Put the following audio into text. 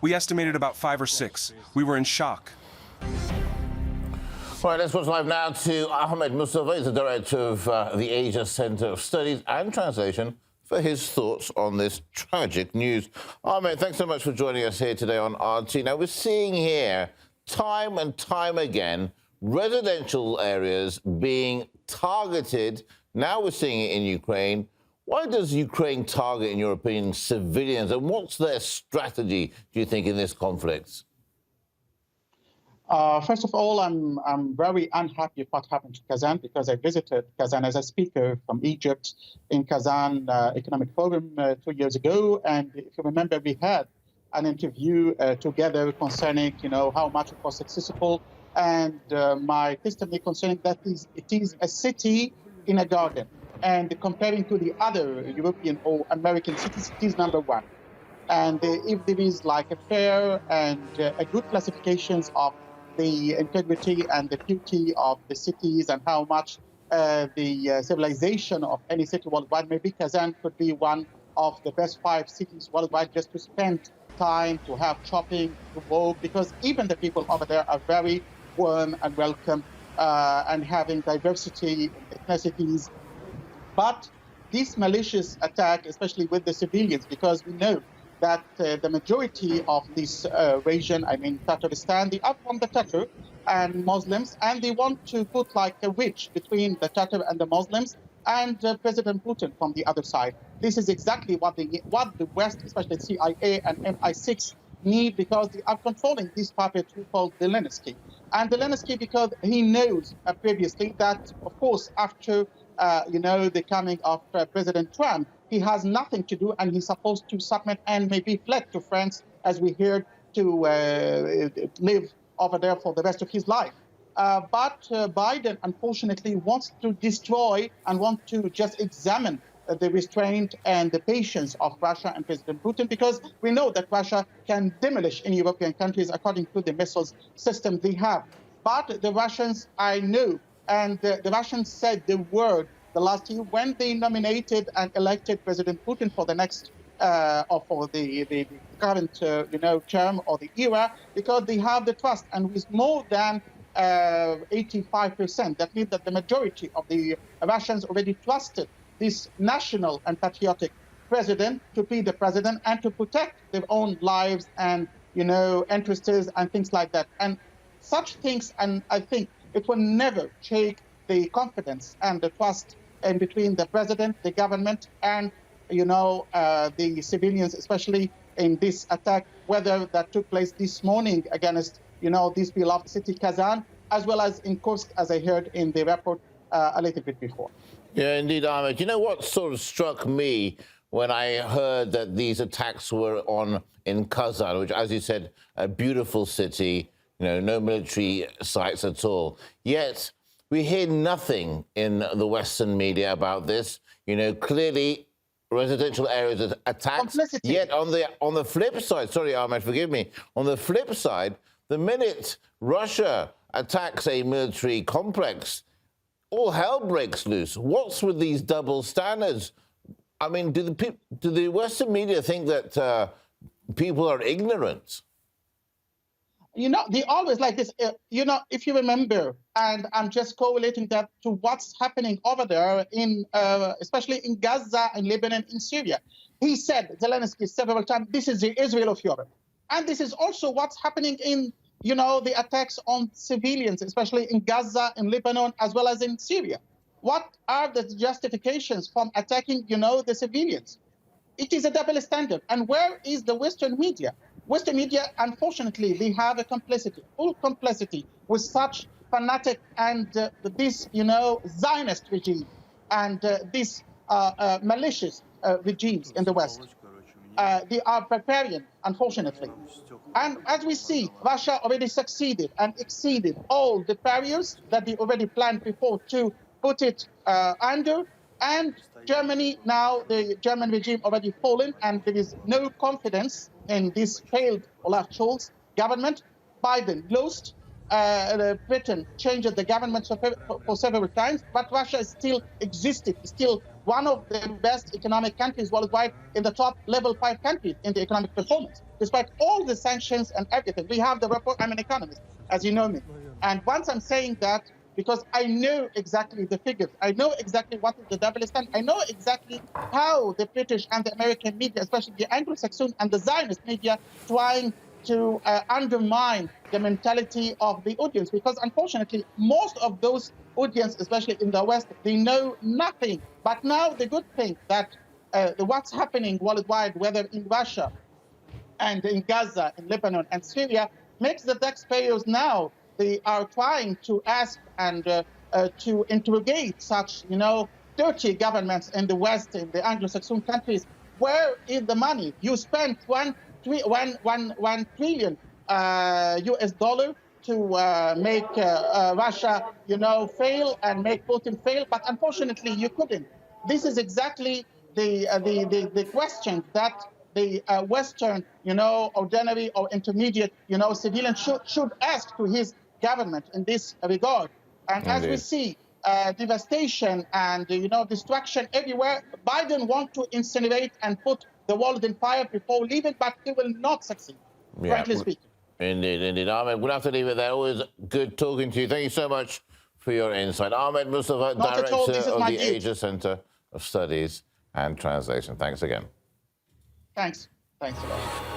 We estimated about 5 or 6. We were in shock. Right, let's watch live now to Ahmed Mustafa. He's the director of the Asia Center of Studies and Translation, for his thoughts on this tragic news. Ahmed, thanks so much for joining us here today on RT. Now, we're seeing here, time and time again, residential areas being targeted. Now we're seeing it in Ukraine. Why does Ukraine target, in your opinion, civilians? And what's their strategy, do you think, in this conflict? First of all, I'm very unhappy with what happened to Kazan, because I visited Kazan as a speaker from Egypt in Kazan Economic Forum 2 years ago. And if you remember, we had an interview together concerning, how much it was successful. And my testimony concerning that is, it is a city in a garden. And comparing to the other European or American cities, it is number one. And if there is like a fair and a good classifications of the integrity and the beauty of the cities and how much the civilization of any city worldwide, maybe Kazan could be one of the best 5 cities worldwide just to spend time, to have shopping, to walk, because even the people over there are very warm and welcome and having diversity in ethnicities. But this malicious attack, especially with the civilians, because we know that the majority of this region, I mean Tatarstan, they are from the Tatar and Muslims, and they want to put like a wedge between the Tatar and the Muslims and President Putin from the other side. This is exactly what the West, especially CIA and MI6, need, because they are controlling this puppet who called Zelensky. And Zelensky, because he knows previously that, of course, after the coming of President Trump, he has nothing to do, and he's supposed to submit and maybe fled to France, as we heard, to live over there for the rest of his life. But Biden, unfortunately, wants to destroy and want to just examine the restraint and the patience of Russia and President Putin, because we know that Russia can demolish any European countries according to the missiles system they have. But the Russians, I know, and the Russians said the word the last year when they nominated and elected President Putin for the next or for the current term or the era, because they have the trust, and with more than 85%, that means that the majority of the Russians already trusted this national and patriotic president to be the president and to protect their own lives and interests and things like that. And such things, and I think it will never shake the confidence and the trust in between the president, the government, and the civilians, especially in this attack, whether that took place this morning against this beloved city Kazan, as well as in Kursk, as I heard in the report a little bit before. Yeah, indeed, Ahmed. You know what sort of struck me when I heard that these attacks were in Kazan, which, as you said, a beautiful city, no military sites at all. Yet we hear nothing in the Western media about this. Clearly residential areas are attacked. Complicity. Yet on the flip side, sorry, Ahmed, forgive me. On the flip side, the minute Russia attacks a military complex, all hell breaks loose. What's with these double standards? I mean, do the Western media think that people are ignorant? They always like this. If you remember, and I'm just correlating that to what's happening over there in, especially in Gaza, in Lebanon, in Syria. He said, Zelensky, several times, this is the Israel of Europe. And this is also what's happening in, the attacks on civilians, especially in Gaza, in Lebanon, as well as in Syria. What are the justifications from attacking, the civilians? It is a double standard. And where is the Western media? Western media, unfortunately, they have a complicity, full complicity with such fanatic and this, Zionist regime and this malicious regimes in the West. They are preparing, unfortunately. And as we see, Russia already succeeded and exceeded all the barriers that they already planned before to put it under. And Germany, now the German regime already fallen, and there is no confidence in this failed Olaf Scholz government. Biden lost. Britain changed the government for several times, but Russia still existed, still one of the best economic countries worldwide, in the top level 5 countries in the economic performance, despite all the sanctions and everything. We have the report. I'm an economist, as you know me. And once I'm saying that, because I know exactly the figures, I know exactly what is the double standard, I know exactly how the British and the American media, especially the Anglo-Saxon and the Zionist media, trying to undermine the mentality of the audience, because unfortunately, most of those audience, especially in the West, they know nothing. But now the good thing that what's happening worldwide, whether in Russia and in Gaza, in Lebanon and Syria, makes the taxpayers now, they are trying to ask and to interrogate such, dirty governments in the West, in the Anglo-Saxon countries. Where is the money? You spent $1 trillion US dollar to make Russia, fail and make Putin fail, but unfortunately you couldn't. This is exactly the question that the Western, ordinary or intermediate, civilian should ask to his government in this regard. And as we see devastation and, destruction everywhere, Biden wants to incinerate and put the world in fire before leaving, but he will not succeed, frankly speaking. Indeed. Ahmed, we'll have to leave it there. Always good talking to you. Thank you so much for your insight. Ahmed Mustafa, Director of the Asia Center of Studies and Translation. Thanks again. Thanks a lot.